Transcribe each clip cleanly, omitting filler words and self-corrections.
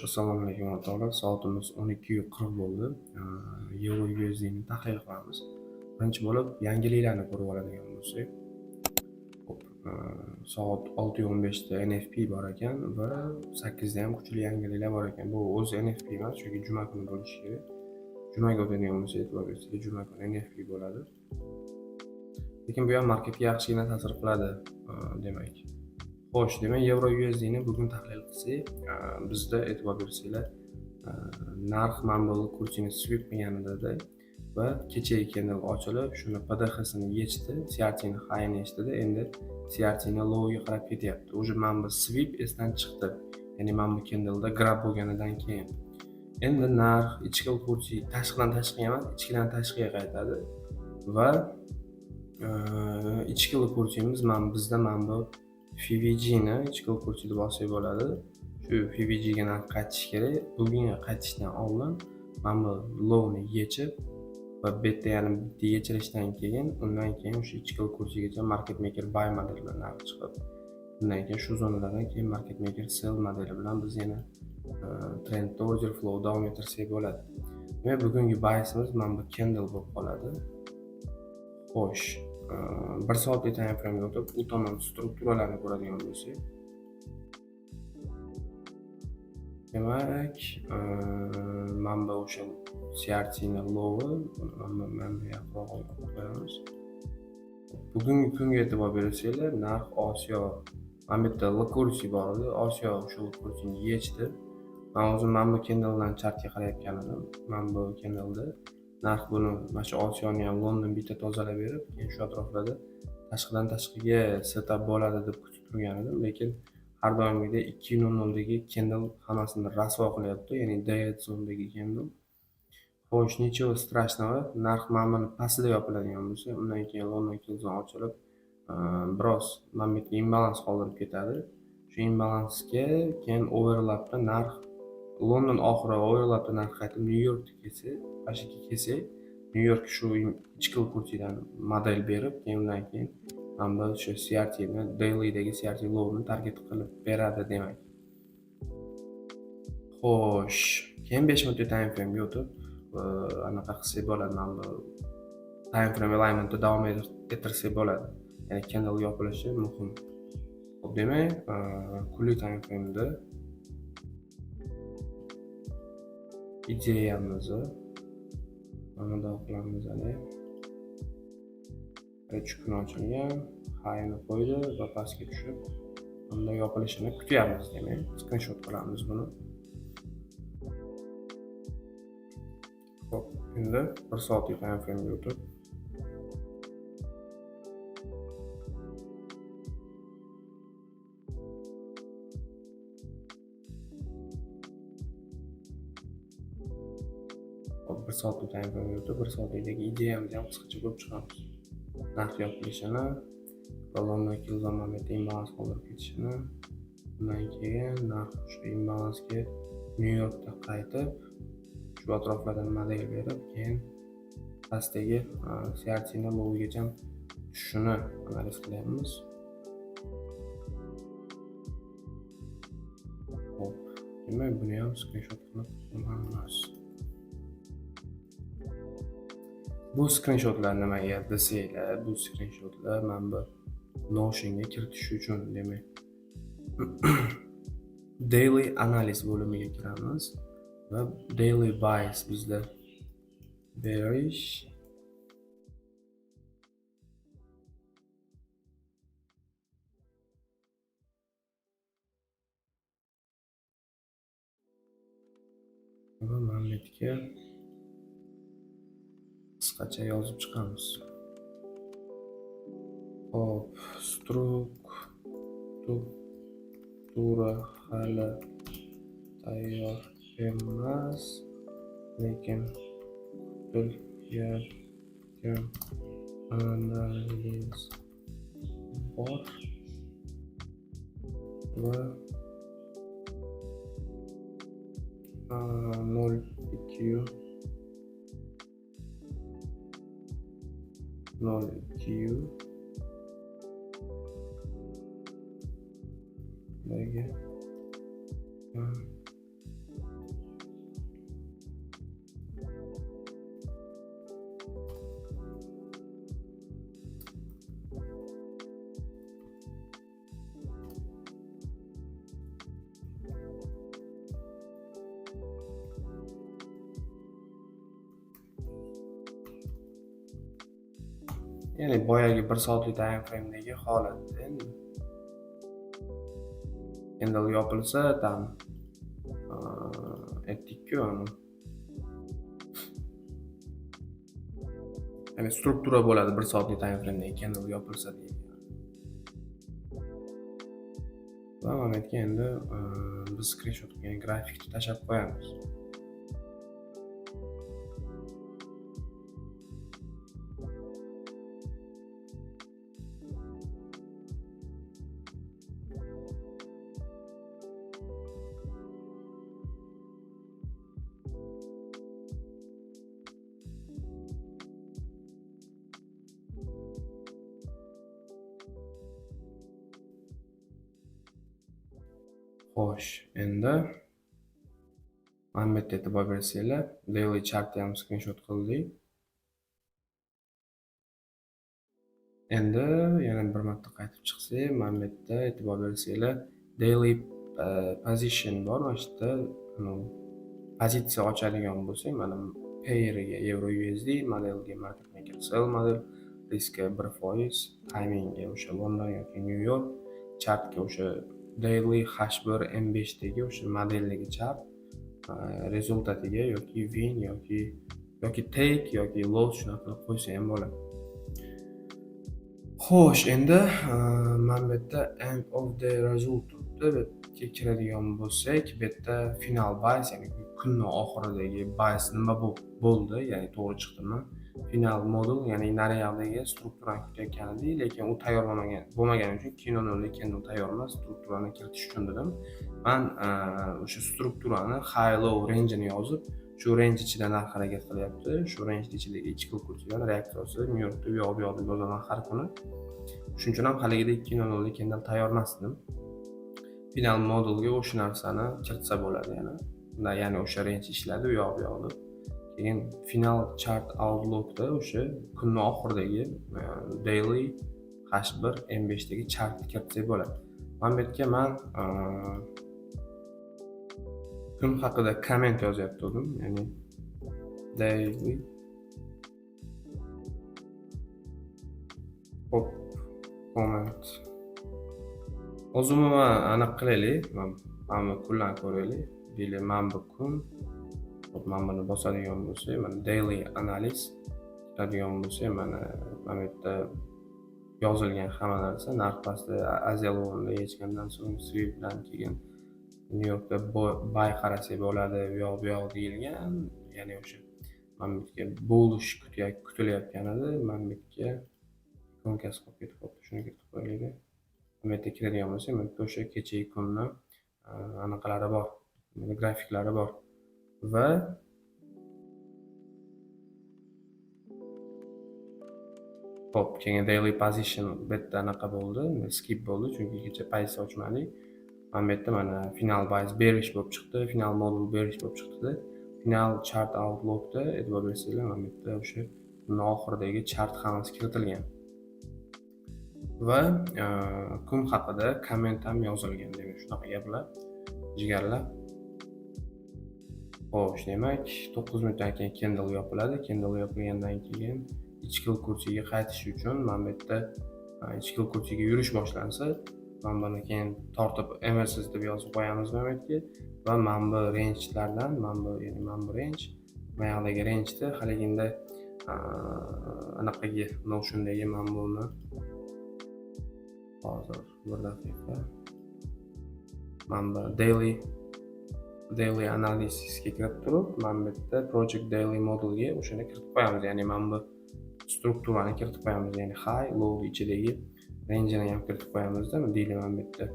Assalomu alaykum o'rtoqlar. Soatimiz 12:40 bo'ldi. Euro USDni tahlil qilamiz. Birinchi bo'lib yangiliklarni ko'rib oladigan bo'lsak, soat 6:15 da NFP bor ekan va 8 da ham kuchli yangiliklar bor ekan. Bu o'zi NFP emas, chunki juma kuni bo'lishi kerak. Jumaga o'tadigan bo'lsa e'tibor bersangiz, juma kuni NFP bo'ladi. Lekin bu ham marketga yaxshigina ta'sir qiladi, demak. Xo'sh, demak Euro USDni bugun tahlil qilsak, bizda e'tibor bersanglar, narx manbali kursini swip qilganida va kechagi candle ochilib, shuni PDHsini yechdi, CRTni high'ini yechdi, endi CRTni low'ga qarab ketyapti. O'sha manba swip esdan chiqdi. Ya'ni manba candle'da grab bo'lganidan keyin. Endi narx ichki kursi tashqidan tashqiga emas, ichkidan tashqiga qaytadi va ichki kursimiz bizda manba FVG'ni ichki kursi deb olsak bo'ladi. Shu FVG'ga narx qaytish kerak. Bugunga qaytishdan oldin manba low'ni yechib va beta yana bitta yechirishdan keyin, undan keyin o'sha ichki kursigacha market maker buy modeli bilan narx chiqib, undan keyin shu zonalardan keyin market maker sell modeli bilan biz yana trendda order flow davom ettirsak bo'ladi. Demak, bugungi biasimiz manba candle bo'lib qoladi. Xo'sh, 1 soatlik time frame'ga o'tib, u tomon strukturalarni ko'radigan bo'lsak, demak, manba o'sha CRTni low'i, manba yaqinroq qo'yamiz. Bugungi kunga e'tibor bersanglar, narx Osiyo, mana bu yerda likursi bor edi, Osiyo o'sha likursini yechdi. Men o'zim manba candle'dan chartga qarayotgan edim. Manba candle'da narx buni mana shu Osiyoni ham London bitta tozalab berib, keyin shu atroflarda tashqidan tashqiga setup bo'ladi deb kutib turgan edim, lekin har doimgidek 2:00 dagi candle hammasini rasvo qilyapti, ya'ni dead zonadagi candle. Xo'sh, nechего strashного, narx manbani pastida yopiladigan bo'lsa, undan keyin London candle ochilib, biroz mana bu imbalans qoldirib ketadi. Shu imbalansga keyin overlapda narx London oxiri overlapda narx qaytib New Yorkda kelsa, ashika kelsa, New York shu ichki kursidan model berib, keyin undan keyin manba shu CRTni daily'dagi CRT low'ni target qilib beradi demak. Xo'sh, keyin 5 minutlik time frame'ga o'tib, anaqa qilsak bo'ladi, manba time frame alignmentni davom ettirsak bo'ladi. Ya'ni candle yopilishi muhim. Xo'p, demak, kunlik time frame'da ideyamizni mana davom qilamiz. 3 kun ochilgan, high'ni qo'ydi va pastga tushib, unda yopilishini kutyapmiz demak. Screenshot qilamiz buni. Xo'p, endi 1 soatlik time frame'ga o'tib, bir soatlik time frame'ga o'tib, 1 soatlikdagi ideyamizni ham qisqacha ko'rib chiqamiz. Narx yopilishini va London candle imbalans qoldirib ketishini, undan keyin narx shu imbalansga New Yorkda qaytib, shu atroflardan model berib, keyin pastdagi CRTni low'gacha tushishini analiz qilyapmiz. Xo'p, demak, buni ham screenshot qilib qo'yamiz. Bu screenshotlar nimaga desanglar, bu screenshotlar manba Notion'ga kiritish uchun, demak. Daily analiz bo'limiga kiramiz va daily bias bizda bearish va mamlakatga qisqacha yozib chiqamiz. Hop, struktura hali tayyor emas, lekin kutilgan analiz bor va 0.2 dagi Ya'ni boyagi 1 soatlik time frame'dagi holatda endi Kindle yopilsa tam aytdik-ku ya'ni struktura bo'ladi 1 soatlik time frame'dagi Kindle yopilsa deyilgan. Va mana aytgan endi biz screenshot qilgan grafikni tashlab qo'yamiz. Xo'sh, endi mana bu yerda e'tibor bersanglar, daily chartni ham screenshot qildik. Endi yana bir marta qaytib chiqsak, mana bu yerda e'tibor bersanglar, daily position bor. Mana shu yerda pozitsiya ochadigan bo'lsak, mana pairga euro USD, modelga market maker sell model, riskga 1%, timingga o'sha London yoki New York, chartga o'sha daily H1 M5 dagi o'sha modeldagi chart rezultatiga yoki win yoki take yoki loss shunaqa qilib qo'ysa ham bo'ladi. Xo'sh, endi mana bu yerda end of the result deb kiradigan bo'lsak, bu yerda final bias, ya'ni kunning oxiridagi bias nima bo'ldi, ya'ni to'g'ri chiqdimi? Final model, ya'ni nariyog'dagi strukturani kutayotgan edik, lekin u tayyor bo'lmagani uchun Kindle tayyor emas, strukturani kiritish uchun dedim. Men o'sha strukturani high low range'ini yozib, shu range ichida narx harakat qilyapti. Shu range ichidagi ichki kursidan reaksiyasi New Yorkda bu yoqda deb yozaman har kuni. Shuning uchun ham haligidek Kindle tayyor emas dedim. Final modelga o'sha narsani kiritsa bo'ladi ya'ni o'sha range ishladi u yoqda. Keyin final chart outlookda o'sha kunning oxiridagi daily H1 M5 dagi chartni kiritsak bo'ladi. Mana bu yerga men kun haqida komment yozyaptim, ya'ni daily comment. O'zimizni aniq qilaylik, mana bu kunlarni ko'raylik. Deylik, mana bu kun, mana buni bosadigan bo'lsak, mana daily analiz qiladigan bo'lsak, mana bu yerda yozilgan hamma narsa narx pastda Azelonda yechgandan so'ng sweep bilan keyin New Yorkda buy qarasak bo'ladi, bu yoq deyilgan. Ya'ni o'sha mana bu yerga bullish kutilayotgan edi. Mana bu yerga konkas qolib ketibdi. Shuni kiritib qo'yaylik. Bu yerda kiradigan bo'lsak, mana bu o'sha kechagi kunni anaqalari bor, grafiklari bor va hop, keyin daily position bu yerda anaqa bo'ldi, skip bo'ldi chunki kecha pozitsiya ochmadik. Mana bu yerda mana final bias bearish bo'lib chiqdi, final model bearish bo'lib chiqdi. Final chart outlookda e'tibor bersanglar, mana bu yerda o'sha kunning oxiridagi chart hammasi kiritilgan. Va kun haqida komment ham yozilgan, demak shunaqa gaplar, jigarlar. Xo'sh, demak 9 minutdan keyin Kindle yopiladi. Kindle yopilgandan keyin ichki kursiga qaytish uchun mana bu yerda ichki kursiga yurish boshlansa, mana buni keyin tortib MSS deb yozib qo'yamiz mana bu yerga va mana bu range'lardan, mana bu range, mana yoqdagi range'da haliginda anaqaga Notion'dagi mana buni hozir 1 daqiqa. Mana bu daily analysisga kirib turib, mana bu yerda project daily modelga o'shani kiritib qo'yamiz. Ya'ni mana bu strukturani kiritib qo'yamiz. Ya'ni high low ichidagi range'ini ham kiritib qo'yamizda. Deylik mana bu yerda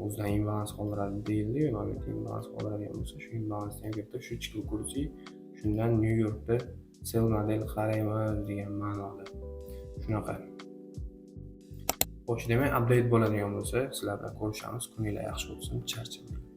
o'zidan imbalans qoldiradi deyildi. Mana bu yerda imbalans qoldiradigan bo'lsa, shu imbalansni ham kiritib, shu ichki kursi shundan New Yorkda sell model qaraymiz degan ma'noda. Shunaqa. Xo'sh, demak, update bo'ladigan bo'lsa, sizlar bilan ko'rishamiz. Kuningiz yaxshi bo'lsin. Charchamayman.